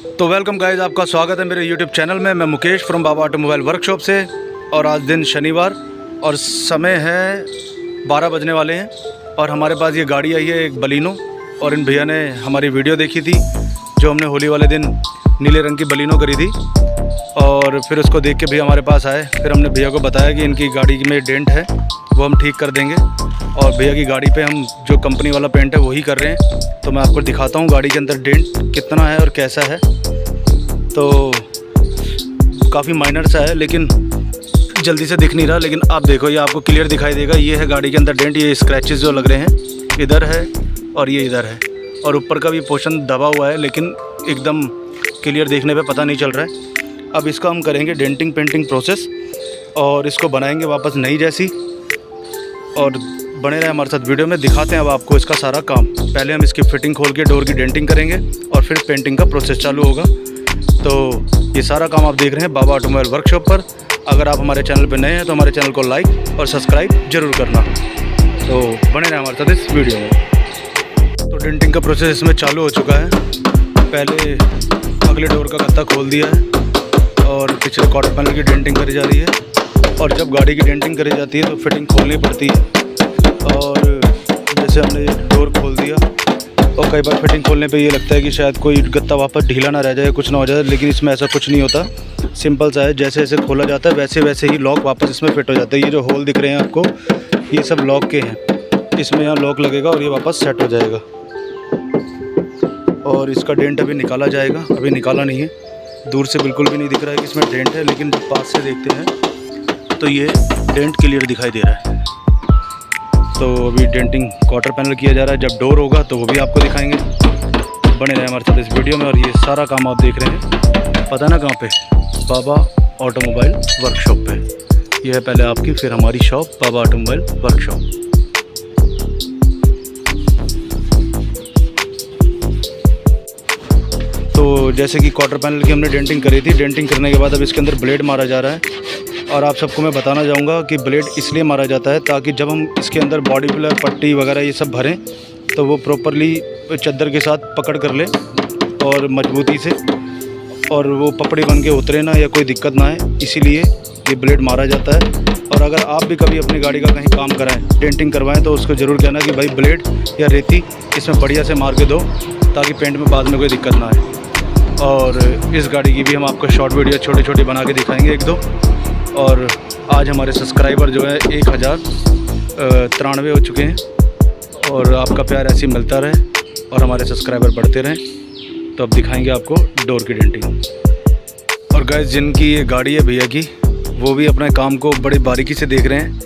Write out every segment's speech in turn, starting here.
तो welcome guys, आपका स्वागत है मेरे यूट्यूब चैनल में। मैं Mukesh from Baba automobile workshop से। और आज दिन शनिवार और समय है 12 बजने वाले हैं। और हमारे पास ये गाड़ी आई है, एक बलिनो। और इन भैया ने हमारी वीडियो देखी थी जो हमने होली वाले दिन नीले रंग की बलिनो करी थी। और फिर उसको देख के भैया हमारे पास आए। फिर हमने भैया को बताया कि इनकी गाड़ी में डेंट है, वो हम ठीक कर देंगे। और भैया की गाड़ी पे हम जो कंपनी वाला पेंट है वही कर रहे हैं। तो मैं आपको दिखाता हूँ गाड़ी के अंदर डेंट कितना है और कैसा है। तो काफ़ी माइनर सा है, लेकिन जल्दी से दिख नहीं रहा। लेकिन आप देखो, ये आपको क्लियर दिखाई देगा। ये है गाड़ी के अंदर डेंट। ये स्क्रैचेस जो लग रहे हैं इधर है और ये इधर है। और ऊपर का भी पोर्शन दबा हुआ है, लेकिन एकदम क्लियर देखने पे पता नहीं चल रहा है। अब इसका हम करेंगे डेंटिंग पेंटिंग प्रोसेस और इसको बनाएंगे वापस नई जैसी। और बने रहे हमारे साथ वीडियो में, दिखाते हैं अब आपको इसका सारा काम। पहले हम इसकी फिटिंग खोल के डोर की डेंटिंग करेंगे और फिर पेंटिंग का प्रोसेस चालू होगा। तो ये सारा काम आप देख रहे हैं बाबा ऑटोमोबाइल वर्कशॉप पर। अगर आप हमारे चैनल पर नए हैं तो हमारे चैनल को लाइक और सब्सक्राइब ज़रूर करना। तो बने रहे हमारे साथ इस वीडियो में। तो डेंटिंग का प्रोसेस इसमें चालू हो चुका है। पहले अगले डोर का गत्ता खोल दिया है और पिछले क्वार्टर पैनल की डेंटिंग करी जा रही है। और जब गाड़ी की डेंटिंग करी जाती है तो फिटिंग खोलनी पड़ती है। और जैसे हमने ये डोर खोल दिया और कई बार फिटिंग खोलने पे ये लगता है कि शायद कोई गत्ता वापस ढीला ना रह जाए, कुछ ना हो जाए, लेकिन इसमें ऐसा कुछ नहीं होता। सिंपल सा है, जैसे जैसे खोला जाता है वैसे वैसे ही लॉक वापस इसमें फिट हो जाता है। ये जो होल दिख रहे हैं आपको, ये सब लॉक के हैं। इसमें यहाँ लॉक लगेगा और ये वापस सेट हो जाएगा। और इसका डेंट अभी निकाला जाएगा, अभी निकाला नहीं है। दूर से बिल्कुल भी नहीं दिख रहा है कि इसमें डेंट है, लेकिन जब पास से देखते हैं तो ये डेंट क्लियर दिखाई दे रहा है। तो अभी डेंटिंग क्वार्टर पैनल किया जा रहा है। जब डोर होगा तो वो भी आपको दिखाएंगे। बने रहे हमारे साथ इस वीडियो में। और ये सारा काम आप देख रहे हैं, पता ना कहाँ पे, बाबा ऑटोमोबाइल वर्कशॉप पे। यह है पहले आपकी, फिर हमारी शॉप बाबा ऑटोमोबाइल वर्कशॉप। तो जैसे कि क्वार्टर पैनल की हमने डेंटिंग करी थी, डेंटिंग करने के बाद अब इसके अंदर ब्लेड मारा जा रहा है। और आप सबको मैं बताना चाहूँगा कि ब्लेड इसलिए मारा जाता है ताकि जब हम इसके अंदर बॉडी फिलर, पट्टी वगैरह ये सब भरें तो वो प्रॉपरली चद्दर के साथ पकड़ कर ले और मजबूती से, और वो पपड़ी बन के उतरे ना या कोई दिक्कत ना है, इसीलिए ये ब्लेड मारा जाता है। और अगर आप भी कभी अपनी गाड़ी का कहीं काम कराएं, डेंटिंग करवाएं, तो उसको ज़रूर कहना कि भाई ब्लेड या रेती इसमें बढ़िया से मार के दो, ताकि पेंट में बाद में कोई दिक्कत ना आए। और इस गाड़ी की भी हम आपको शॉर्ट वीडियो छोटे छोटे बना के दिखाएंगे, एक दो। और आज हमारे सब्सक्राइबर जो है 1093 हो चुके हैं। और आपका प्यार ऐसे ही मिलता रहे और हमारे सब्सक्राइबर बढ़ते रहें। तो अब दिखाएंगे आपको डोर की डेंटिंग। और गाइस, जिनकी ये गाड़ी है भैया की, वो भी अपने काम को बड़ी बारीकी से देख रहे हैं।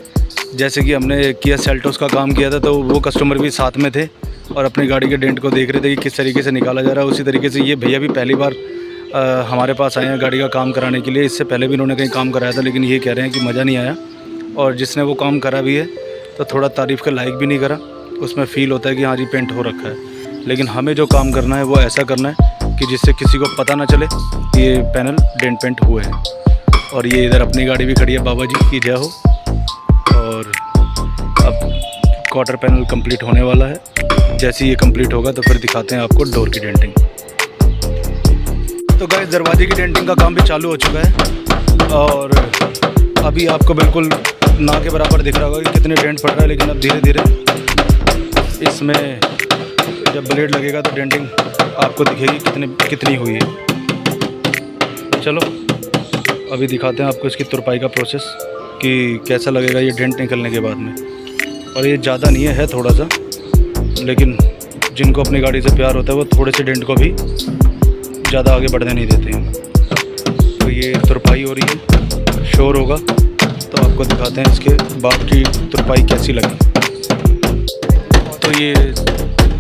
जैसे कि हमने किया सेल्टोस का काम किया था, तो वो कस्टमर भी साथ में थे और अपनी गाड़ी के डेंट को देख रहे थे कि किस तरीके से निकाला जा रहा है। उसी तरीके से ये भैया भी पहली बार हमारे पास आए हैं गाड़ी का काम कराने के लिए। इससे पहले भी इन्होंने कहीं काम कराया था, लेकिन ये कह रहे हैं कि मज़ा नहीं आया। और जिसने वो काम करा भी है तो थोड़ा तारीफ़ के लायक भी नहीं करा। उसमें फ़ील होता है कि हाँ जी पेंट हो रखा है। लेकिन हमें जो काम करना है वो ऐसा करना है कि जिससे किसी को पता ना चले कि ये पैनल डेंट पेंट हुए हैं। और ये इधर अपनी गाड़ी भी खड़ी है, बाबा जी की जय हो। और अब क्वार्टर पैनल कंप्लीट होने वाला है। जैसे ये कंप्लीट होगा तो फिर दिखाते हैं आपको डोर की डेंटिंग। तो गाइस, दरवाजे की डेंटिंग का काम भी चालू हो चुका है। और अभी आपको बिल्कुल ना के बराबर दिख रहा होगा कि कितने डेंट पड़ रहा है। लेकिन अब धीरे धीरे इसमें जब ब्लेड लगेगा तो डेंटिंग आपको दिखेगी कितनी हुई है। चलो अभी दिखाते हैं आपको इसकी तुरपाई का प्रोसेस कि कैसा लगेगा ये डेंट निकलने के बाद में। और ये ज़्यादा नहीं है थोड़ा सा, लेकिन जिनको अपनी गाड़ी से प्यार होता है वो थोड़े से डेंट को भी ज़्यादा आगे बढ़ने नहीं देते हैं। तो ये तुरपाई हो रही है, शोर होगा तो आपको दिखाते हैं इसके बाद की तुरपाई कैसी लगी। तो ये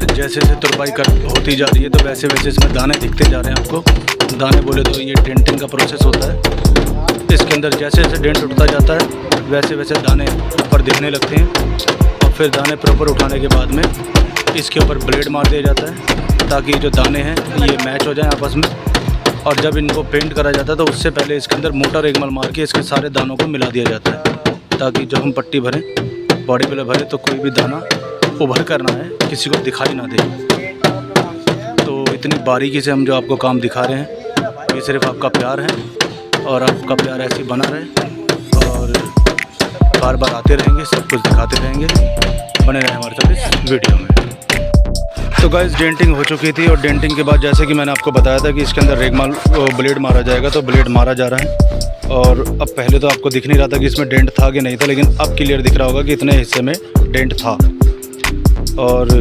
जैसे जैसे तुरपाई होती जा रही है तो वैसे वैसे इसमें दाने दिखते जा रहे हैं आपको। दाने बोले तो ये डेंटिंग का प्रोसेस होता है। इसके अंदर जैसे जैसे डेंट उठता जाता है वैसे वैसे दाने ऊपर दिखने लगते हैं। और फिर दाने प्रॉपर उठाने के बाद में इसके ऊपर ब्लेड मार दिया जाता है ताकि जो दाने हैं ये मैच हो जाएं आपस में। और जब इनको पेंट करा जाता है तो उससे पहले इसके अंदर मोटर एकमल मार के इसके सारे दानों को मिला दिया जाता है, ताकि जब हम पट्टी भरें, बॉडी पे भरें, तो कोई भी दाना उभर कर ना है, किसी को दिखाई ना दे। तो इतनी बारीकी से हम जो आपको काम दिखा रहे हैं, ये सिर्फ आपका प्यार है और आपका प्यार ऐसे ही बना रहे और बार बार आते रहेंगे, सब कुछ दिखाते रहेंगे। बने रहे हमारे साथ इस वीडियो में। तो गाइस डेंटिंग हो चुकी थी और डेंटिंग के बाद जैसे कि मैंने आपको बताया था कि इसके अंदर रेगमाल ब्लेड मारा जाएगा, तो ब्लेड मारा जा रहा है। और अब पहले तो आपको दिख नहीं रहा था कि इसमें डेंट था कि नहीं था, लेकिन अब क्लियर दिख रहा होगा कि इतने हिस्से में डेंट था। और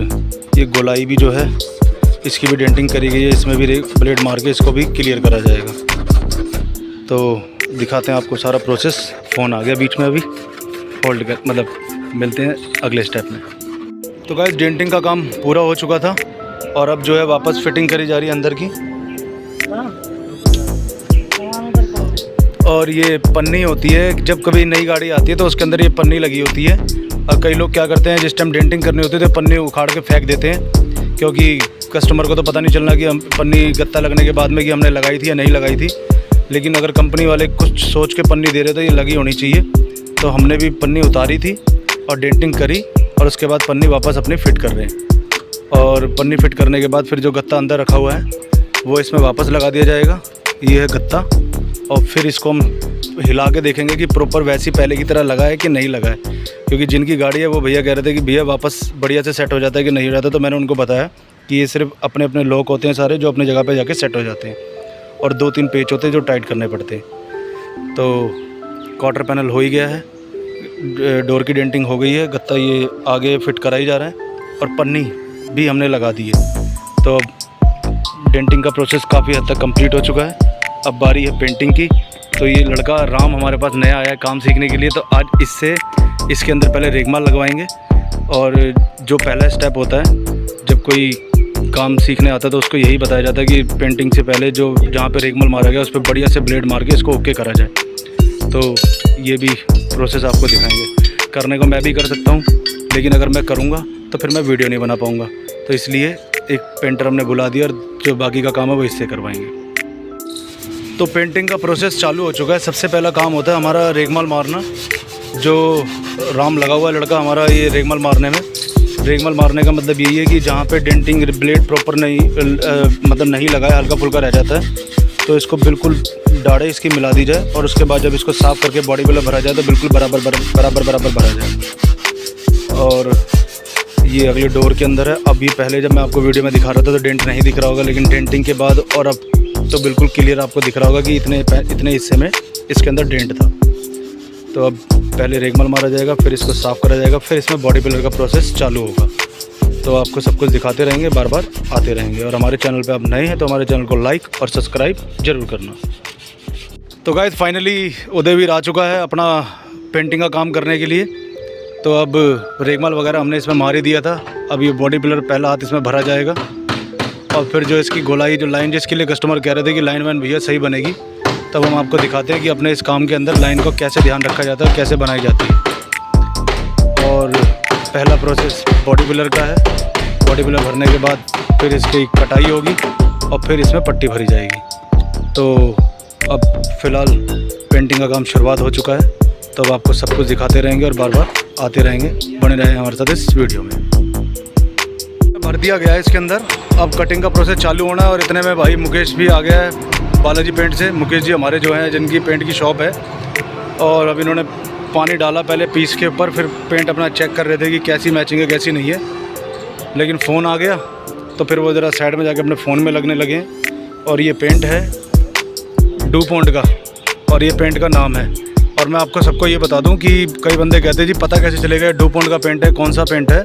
ये गोलाई भी जो है इसकी भी डेंटिंग करी गई है, इसमें भी ब्लेड मार के इसको भी क्लियर करा जाएगा। तो दिखाते हैं आपको सारा प्रोसेस। फ़ोन आ गया बीच में, अभी होल्ड कर, मतलब मिलते हैं अगले स्टेप में। तो गाइस डेंटिंग का काम पूरा हो चुका था और अब जो है वापस फिटिंग करी जा रही है अंदर की। और ये पन्नी होती है, जब कभी नई गाड़ी आती है तो उसके अंदर ये पन्नी लगी होती है। और कई लोग क्या करते हैं, जिस टाइम डेंटिंग करनी होती है तो पन्नी उखाड़ के फेंक देते हैं, क्योंकि कस्टमर को तो पता नहीं चलना कि हम पन्नी गत्ता लगने के बाद में कि हमने लगाई थी या नहीं लगाई थी। लेकिन अगर कंपनी वाले कुछ सोच के पन्नी दे रहे तो ये लगी होनी चाहिए। तो हमने भी पन्नी उतारी थी और डेंटिंग करी और उसके बाद पन्नी वापस अपनी फ़िट कर रहे हैं। और पन्नी फ़िट करने के बाद फिर जो गत्ता अंदर रखा हुआ है वो इसमें वापस लगा दिया जाएगा। ये है गत्ता। और फिर इसको हम हिला के देखेंगे कि प्रॉपर वैसी पहले की तरह लगा है कि नहीं लगा है, क्योंकि जिनकी गाड़ी है वो भैया कह रहे थे कि भैया वापस बढ़िया से सेट हो जाता है कि नहीं हो जाता। तो मैंने उनको बताया कि ये सिर्फ अपने अपने लॉक होते हैं सारे, जो अपनी जगह पे जाके सेट हो जाते हैं, और 2-3 पेच होते हैं जो टाइट करने पड़ते हैं। तो क्वार्टर पैनल हो ही गया है, डोर की डेंटिंग हो गई है, गत्ता ये आगे फिट कराई जा रहा है और पन्नी भी हमने लगा दी है। तो अब डेंटिंग का प्रोसेस काफ़ी हद तक कंप्लीट हो चुका है। अब बारी है पेंटिंग की। तो ये लड़का राम हमारे पास नया आया है काम सीखने के लिए, तो आज इसके अंदर पहले रेगमाल लगवाएंगे। और जो पहला स्टेप होता है जब कोई काम सीखने आता है तो उसको यही बताया जाता है कि पेंटिंग से पहले जो जहाँ पे रेगमाल मारा गया उस पर बढ़िया से ब्लेड मार के इसको ओके करा जाए। तो ये भी प्रोसेस आपको दिखाएंगे। करने को मैं भी कर सकता हूँ, लेकिन अगर मैं करूँगा तो फिर मैं वीडियो नहीं बना पाऊँगा, तो इसलिए एक पेंटर हमने बुला दिया और जो बाकी का काम है वो इससे करवाएंगे। तो पेंटिंग का प्रोसेस चालू हो चुका है। सबसे पहला काम होता है हमारा रेगमाल मारना। जो राम लगा हुआ है लड़का हमारा ये रेगमाल मारने में, रेगमाल मारने का मतलब यही है कि जहाँ पे डेंटिंग ब्लेड प्रॉपर नहीं मतलब नहीं लगा है, हल्का फुल्का रह जाता है, तो इसको बिल्कुल डाढ़े इसकी मिला दी जाए और उसके बाद जब इसको साफ़ करके बॉडी बिल्डर भरा जाए तो बिल्कुल बराबर भरा जाए। और ये अगले डोर के अंदर है। अभी पहले जब मैं आपको वीडियो में दिखा रहा था तो डेंट नहीं दिख रहा होगा, लेकिन डेंटिंग के बाद और अब तो बिल्कुल क्लियर आपको दिख रहा होगा कि इतने हिस्से में इसके अंदर डेंट था। तो अब पहले रेगमाल मारा जाएगा, फिर इसको साफ़ करा जाएगा, फिर इसमें बॉडी बिल्डर का प्रोसेस चालू होगा। तो आपको सब कुछ दिखाते रहेंगे, बार बार आते रहेंगे। और हमारे चैनल पे आप नए हैं तो हमारे चैनल को लाइक और सब्सक्राइब ज़रूर करना। तो गाइस फाइनली उदयवीर आ चुका है अपना पेंटिंग का काम करने के लिए। तो अब रेगमाल वगैरह हमने इसमें मार ही दिया था। अब ये बॉडी बिल्डर पहला हाथ इसमें भरा जाएगा और फिर जो इसकी गोलाई जो लाइन जिसके लिए कस्टमर कह रहे थे कि लाइन वाइन भैया सही बनेगी, तब हम आपको दिखाते हैं कि अपने इस काम के अंदर लाइन को कैसे ध्यान रखा जाता है, कैसे बनाई जाती है। और पहला प्रोसेस बॉडी बिल्डर का है। बॉडी बिल्डर भरने के बाद फिर इसकी कटाई होगी और फिर इसमें पट्टी भरी जाएगी। तो अब फ़िलहाल पेंटिंग का काम शुरुआत हो चुका है। तो अब आपको सब कुछ दिखाते रहेंगे और बार बार आते रहेंगे। बने रहें हमारे साथ इस वीडियो में। भर दिया गया है इसके अंदर, अब कटिंग का प्रोसेस चालू होना है। और इतने में भाई मुकेश भी आ गया है बालाजी पेंट से। मुकेश जी हमारे जो हैं जिनकी पेंट की शॉप है, और अब इन्होंने पानी डाला पहले पीस के ऊपर, फिर पेंट अपना चेक कर रहे थे कि कैसी मैचिंग है कैसी नहीं है। लेकिन फ़ोन आ गया तो फिर वो ज़रा साइड में जाके अपने फ़ोन में लगने लगे। और ये पेंट है डुपोंट का और ये पेंट का नाम है। और मैं आपको सबको ये बता दूं कि कई बंदे कहते हैं जी पता कैसे चलेगा डुपोंट का पेंट है कौन सा पेंट है।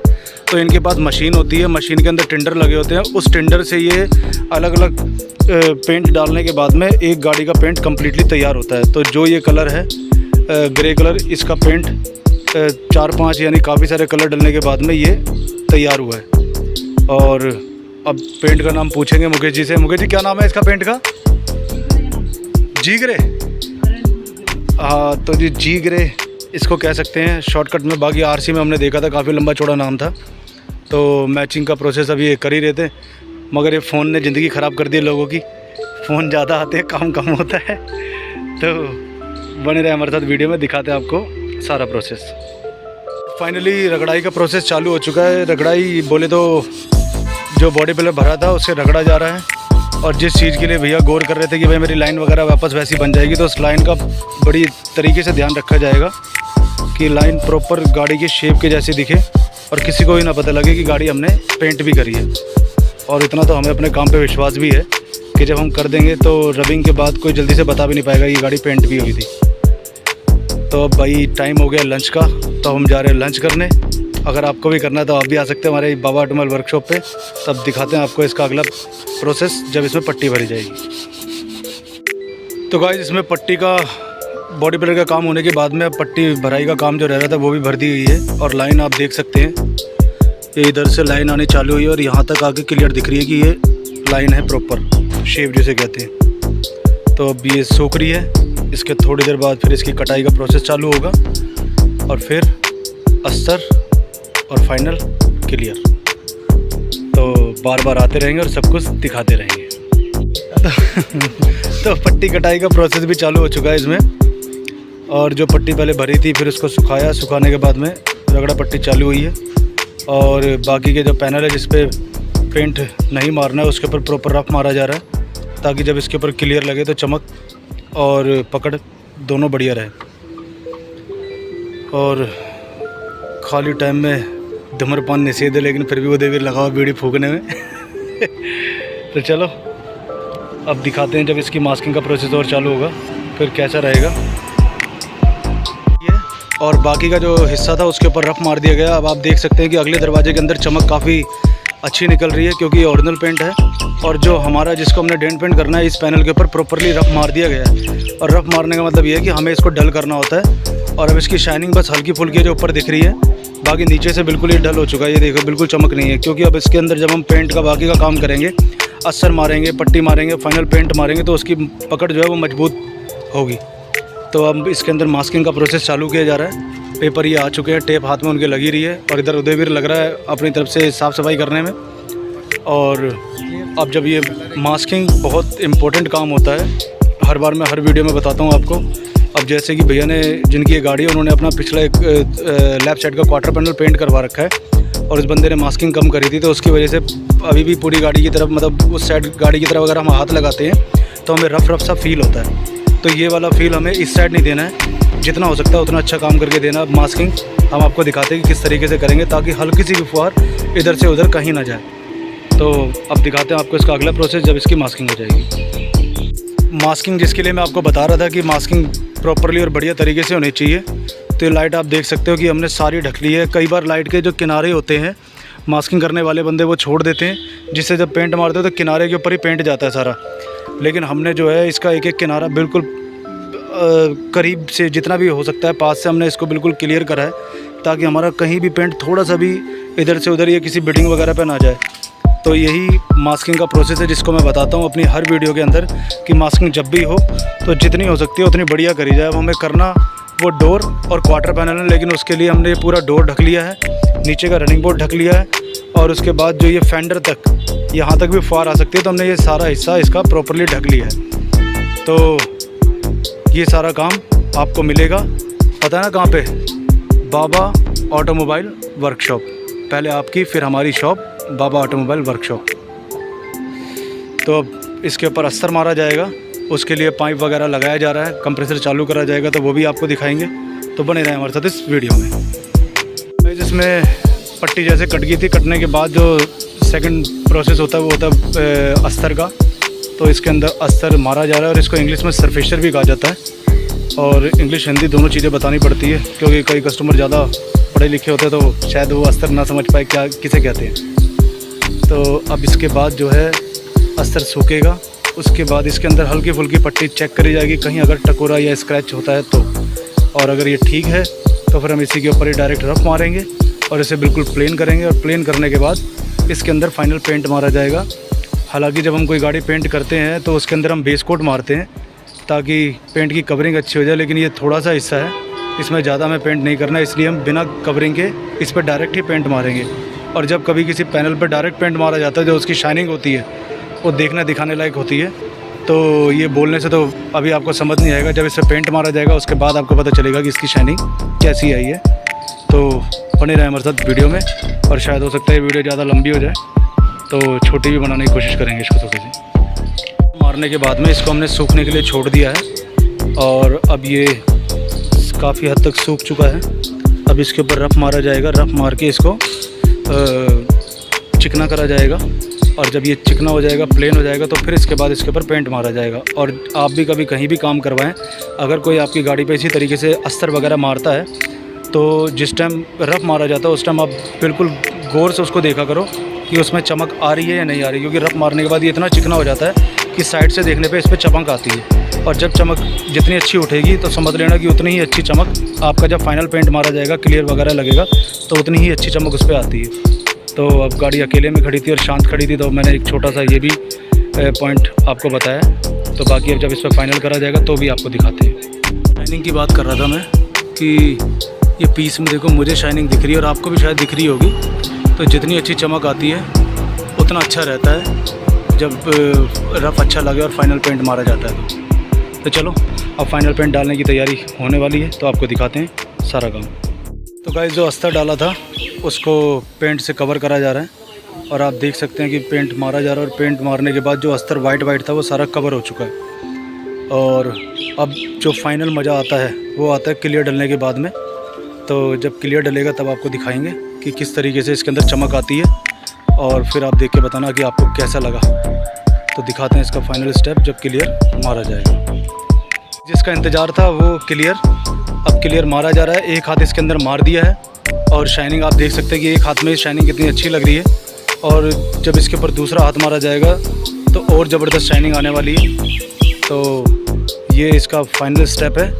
तो इनके पास मशीन होती है, मशीन के अंदर टिंडर लगे होते हैं, उस टिंडर से ये अलग अलग पेंट डालने के बाद में एक गाड़ी का पेंट कम्प्लीटली तैयार होता है। तो जो ये कलर है ग्रे कलर, इसका पेंट 4-5 यानी काफ़ी सारे कलर डलने के बाद में ये तैयार हुआ है। और अब पेंट का नाम पूछेंगे मुकेश जी से। मुकेश जी क्या नाम है इसका पेंट का? जी ग्रे। हाँ तो जी ग्रे इसको कह सकते हैं शॉर्टकट में। बाकी आरसी में हमने देखा था काफ़ी लंबा चौड़ा नाम था। तो मैचिंग का प्रोसेस अब ये कर ही रहे थे, मगर ये फ़ोन ने ज़िंदगी ख़राब कर दी लोगों की। फ़ोन ज़्यादा आते हैं काम कम होता है। तो बने रहे हमारे साथ, वीडियो में दिखाते हैं आपको सारा प्रोसेस। फाइनली रगड़ाई का प्रोसेस चालू हो चुका है। रगड़ाई बोले तो जो बॉडी पिलर भरा था उसे रगड़ा जा रहा है। और जिस चीज़ के लिए भैया गौर कर रहे थे कि भाई मेरी लाइन वगैरह वापस वैसी बन जाएगी, तो उस लाइन का बड़ी तरीके से ध्यान रखा जाएगा कि लाइन प्रॉपर गाड़ी की शेप के जैसी दिखे और किसी को भी ना पता लगे कि गाड़ी हमने पेंट भी करी है। और इतना तो हमें अपने काम पे विश्वास भी है कि जब हम कर देंगे तो रबिंग के बाद कोई जल्दी से बता भी नहीं पाएगा ये गाड़ी पेंट भी हुई थी। तो अब भाई टाइम हो गया लंच का, तो हम जा रहे हैं लंच करने। अगर आपको भी करना है तो आप भी आ सकते हैं हमारे बाबा ऑटोमोबाइल वर्कशॉप पे। तब दिखाते हैं आपको इसका अगला प्रोसेस जब इसमें पट्टी भरी जाएगी। तो गाइस इसमें पट्टी का बॉडी पिलर का काम होने के बाद में पट्टी भराई का काम जो रह रहा था वो भी भर दी गई है। और लाइन आप देख सकते हैं, ये इधर से लाइन आनी चालू हुई है और यहाँ तक आगे क्लियर दिख रही है कि ये लाइन है प्रॉपर शेप जिसे कहते हैं। तो अब ये सूख रही है, इसके थोड़ी देर बाद फिर इसकी कटाई का प्रोसेस चालू होगा और फिर अस्तर और फाइनल क्लियर। तो बार बार आते रहेंगे और सब कुछ दिखाते रहेंगे। तो पट्टी कटाई का प्रोसेस भी चालू हो चुका है इसमें। और जो पट्टी पहले भरी थी फिर उसको सुखाया, सुखाने के बाद में रगड़ा पट्टी चालू हुई है। और बाकी के जो पैनल है जिस पे पेंट नहीं मारना है उसके ऊपर प्रॉपर रफ मारा जा रहा है, ताकि जब इसके ऊपर क्लियर लगे तो चमक और पकड़ दोनों बढ़िया रहे। और खाली टाइम में धूम्रपान निषेध है, लेकिन फिर भी वो देवी लगा हुआ बीड़ी फूकने में। तो चलो अब दिखाते हैं जब इसकी मास्किंग का प्रोसेस और चालू होगा फिर कैसा रहेगा ये। और बाकी का जो हिस्सा था उसके ऊपर रफ मार दिया गया। अब आप देख सकते हैं कि अगले दरवाजे के अंदर चमक काफ़ी अच्छी निकल रही है, क्योंकि ये ओरिजिनल पेंट है। और जो हमारा जिसको हमने डेंट पेंट करना है इस पैनल के ऊपर प्रॉपरली रफ मार दिया गया है। और रफ मारने का मतलब ये है कि हमें इसको डल करना होता है। और अब इसकी शाइनिंग बस हल्की फुल्की जो ऊपर दिख रही है, बाकी नीचे से बिल्कुल ही डल हो चुका है। ये देखो बिल्कुल चमक नहीं है, क्योंकि अब इसके अंदर जब हम पेंट का बाकी का काम करेंगे, अस्तर मारेंगे, पट्टी मारेंगे, फाइनल पेंट मारेंगे, तो उसकी पकड़ जो है वो मजबूत होगी। तो अब इसके अंदर मास्किंग का प्रोसेस चालू किया जा रहा है। पेपर ये आ चुके हैं, टेप हाथ में उनके लगी रही है और इधर उदयवीर लग रहा है अपनी तरफ से साफ़ सफाई करने में। और अब जब ये मास्किंग बहुत इम्पोर्टेंट काम होता है, हर बार मैं हर वीडियो में बताता हूँ आपको। अब जैसे कि भैया ने जिनकी ये गाड़ी है उन्होंने अपना पिछला एक लेफ्ट साइड का क्वार्टर पैनल पेंट करवा रखा है और उस बंदे ने मास्किंग कम करी थी, तो उसकी वजह से अभी भी पूरी गाड़ी की तरफ, मतलब उस साइड गाड़ी की तरफ अगर हम हाथ लगाते हैं तो हमें रफ रफ सा फील होता है। तो ये वाला फील हमें इस साइड नहीं देना है, जितना हो सकता है उतना अच्छा काम करके देना। अब मास्किंग हम आपको दिखाते हैं कि किस तरीके से करेंगे ताकि हल्की सी भी फुहार इधर से उधर कहीं ना जाए। तो अब दिखाते हैं आपको इसका अगला प्रोसेस जब इसकी मास्किंग हो जाएगी। मास्किंग जिसके लिए मैं आपको बता रहा था कि मास्किंग प्रॉपरली और बढ़िया तरीके से होनी चाहिए। तो ये लाइट आप देख सकते हो कि हमने सारी ढक ली है। कई बार लाइट के जो किनारे होते हैं मास्किंग करने वाले बंदे वो छोड़ देते हैं, जिससे जब पेंट मारते हो तो किनारे के ऊपर ही पेंट जाता है सारा। लेकिन हमने जो है इसका एक एक किनारा बिल्कुल करीब से जितना भी हो सकता है पास से हमने इसको बिल्कुल क्लियर करा है, ताकि हमारा कहीं भी पेंट थोड़ा सा भी इधर से उधर या किसी बिल्डिंग वगैरह पे ना जाए। तो यही मास्किंग का प्रोसेस है जिसको मैं बताता हूँ अपनी हर वीडियो के अंदर कि मास्किंग जब भी हो तो जितनी हो सकती है उतनी बढ़िया करी जाए। अब हमें करना वो डोर और क्वार्टर पैनल है, लेकिन उसके लिए हमने पूरा डोर ढक लिया है, नीचे का रनिंग बोर्ड ढक लिया है और उसके बाद जो ये फेंडर तक यहाँ तक भी फार आ सकती है, तो हमने ये सारा हिस्सा इसका प्रॉपरली ढक लिया है। तो ये सारा काम आपको मिलेगा, पता है ना कहाँ पे? बाबा ऑटोमोबाइल वर्कशॉप। पहले आपकी फिर हमारी शॉप बाबा ऑटोमोबाइल वर्कशॉप। तो अब इसके ऊपर अस्तर मारा जाएगा, उसके लिए पाइप वगैरह लगाया जा रहा है, कंप्रेसर चालू करा जाएगा, तो वो भी आपको दिखाएंगे। तो बने रहें हमारे साथ इस वीडियो में। जिसमें पट्टी जैसे कट गई थी, कटने के बाद जो सेकंड प्रोसेस होता है वो होता है अस्तर का। तो इसके अंदर अस्तर मारा जा रहा है और इसको इंग्लिश में सरफेसर भी कहा जाता है और इंग्लिश हिंदी दोनों चीज़ें बतानी पड़ती है, क्योंकि कई कस्टमर ज़्यादा पढ़े लिखे होते हैं तो शायद वो अस्तर ना समझ पाए क्या किसे कहते हैं। तो अब इसके बाद जो है अस्तर सूखेगा, उसके बाद इसके अंदर हल्की फुल्की पट्टी चेक करी जाएगी, कहीं अगर टकोरा या स्क्रैच होता है तो। और अगर ये ठीक है तो फिर हम इसी के ऊपर ही डायरेक्ट रफ मारेंगे और इसे बिल्कुल प्लेन करेंगे। और प्लेन करने के बाद इसके अंदर फाइनल पेंट मारा जाएगा। हालांकि जब हम कोई गाड़ी पेंट करते हैं तो उसके अंदर हम बेस कोट मारते हैं ताकि पेंट की कवरिंग अच्छी हो जाए, लेकिन ये थोड़ा सा हिस्सा है, इसमें ज़्यादा हमें पेंट नहीं करना है, इसलिए हम बिना कवरिंग के इस पर डायरेक्ट ही पेंट मारेंगे। और जब कभी किसी पैनल पर डायरेक्ट पेंट मारा जाता है, जो उसकी शाइनिंग होती है वो देखने दिखाने लायक होती है। तो ये बोलने से तो अभी आपको समझ नहीं आएगा, जब इस पर पेंट मारा जाएगा उसके बाद आपको पता चलेगा कि इसकी शाइनिंग कैसी आई है। तो बने रहे हमारे साथ वीडियो में, और शायद हो सकता है ये वीडियो ज़्यादा लंबी हो जाए, तो छोटी भी बनाने की कोशिश करेंगे इसको थोड़ी सी। मारने के बाद में इसको हमने सूखने के लिए छोड़ दिया है और अब ये काफ़ी हद तक सूख चुका है। अब इसके ऊपर रफ़ मारा जाएगा, रफ़ मार के इसको चिकना करा जाएगा और जब ये चिकना हो जाएगा, प्लेन हो जाएगा, तो फिर इसके बाद इसके ऊपर पेंट मारा जाएगा। और आप भी कभी कहीं भी काम करवाएं, अगर कोई आपकी गाड़ी पे इसी तरीके से अस्तर वगैरह मारता है तो जिस टाइम रफ़ मारा जाता है उस टाइम आप बिल्कुल गौर से उसको देखा करो कि उसमें चमक आ रही है या नहीं आ रही, क्योंकि रफ़ मारने के बाद ये इतना चिकना हो जाता है कि साइड से देखने पे इस पर चमक आती है। और जब चमक जितनी अच्छी उठेगी तो समझ लेना कि उतनी ही अच्छी चमक आपका जब फाइनल पेंट मारा जाएगा, क्लियर वगैरह लगेगा, तो उतनी ही अच्छी चमक उस पर आती है। तो अब गाड़ी अकेले में खड़ी थी और शांत खड़ी थी, तो मैंने एक छोटा सा ये भी पॉइंट आपको बताया। तो बाकी अब जब इस पर फाइनल करा जाएगा तो भी आपको दिखाते हैं। शाइनिंग की बात कर रहा था मैं कि ये पीस में देखो मुझे शाइनिंग दिख रही है और आपको भी शायद दिख रही होगी। तो जितनी अच्छी चमक आती है उतना अच्छा रहता है जब रफ़ अच्छा लगे और फाइनल पेंट मारा जाता है। तो चलो अब फाइनल पेंट डालने की तैयारी होने वाली है, तो आपको दिखाते हैं सारा काम। तो गाइस जो अस्तर डाला था उसको पेंट से कवर करा जा रहा है और आप देख सकते हैं कि पेंट मारा जा रहा है और पेंट मारने के बाद जो अस्तर वाइट था वो सारा कवर हो चुका है। और अब जो फाइनल मज़ा आता है वो आता है क्लियर डलने के बाद में। तो जब क्लियर डलेगा तब आपको दिखाएंगे कि किस तरीके से इसके अंदर चमक आती है और फिर आप देख के बताना कि आपको कैसा लगा। तो दिखाते हैं इसका फाइनल स्टेप जब क्लियर मारा जाएगा। जिसका इंतज़ार था वो क्लियर, अब क्लियर मारा जा रहा है। एक हाथ इसके अंदर मार दिया है और शाइनिंग आप देख सकते हैं कि एक हाथ में शाइनिंग कितनी अच्छी लग रही है और जब इसके ऊपर दूसरा हाथ मारा जाएगा तो और ज़बरदस्त शाइनिंग आने वाली है। तो ये इसका फाइनल स्टेप है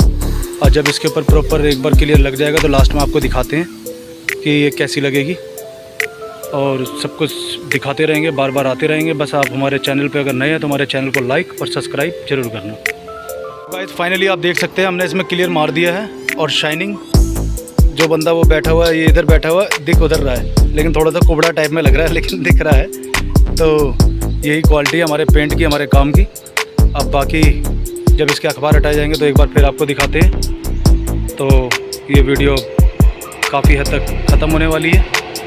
और जब इसके ऊपर प्रॉपर एक बार क्लियर लग जाएगा तो लास्ट में आपको दिखाते हैं कि ये कैसी लगेगी और सब कुछ दिखाते रहेंगे, बार बार आते रहेंगे। बस आप हमारे चैनल पे अगर नए हैं तो हमारे चैनल को लाइक और सब्सक्राइब जरूर करना। गाइस फाइनली आप देख सकते हैं हमने इसमें क्लियर मार दिया है और शाइनिंग जो बंदा वो बैठा हुआ है, ये इधर बैठा हुआ है, दिख उधर रहा है, लेकिन थोड़ा सा कुबड़ा टाइप में लग रहा है लेकिन दिख रहा है। तो यही क्वालिटी है हमारे पेंट की, हमारे काम की। अब बाकी जब इसके अखबार हटाए जाएंगे तो एक बार फिर आपको दिखाते हैं। तो ये वीडियो काफ़ी हद तक ख़त्म होने वाली है,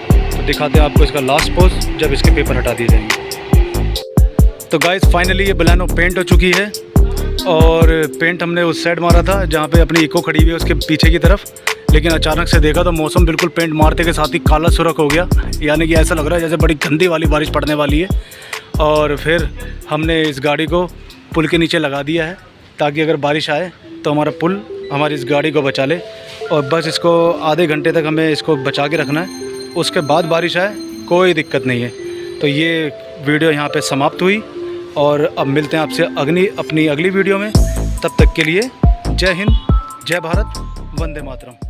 तो दिखाते हैं आपको इसका लास्ट पोज जब इसके पेपर हटा दिए जाएंगे। तो गाइस फाइनली ये बलेनो पेंट हो चुकी है और पेंट हमने उस साइड मारा था जहाँ पे अपनी इको खड़ी हुई है उसके पीछे की तरफ, लेकिन अचानक से देखा तो मौसम बिल्कुल पेंट मारते के साथ ही काला सुर्ख हो गया, यानी कि ऐसा लग रहा है जैसे बड़ी गंदी वाली बारिश पड़ने वाली है। और फिर हमने इस गाड़ी को पुल के नीचे लगा दिया है ताकि अगर बारिश आए तो हमारा पुल हमारी इस गाड़ी को बचा ले। और बस इसको आधे घंटे तक हमें इसको बचा के रखना है, उसके बाद बारिश आए कोई दिक्कत नहीं है। तो ये वीडियो यहाँ पे समाप्त हुई और अब मिलते हैं आपसे अपनी अगली वीडियो में। तब तक के लिए जय हिंद, जय भारत, वंदे मातरम।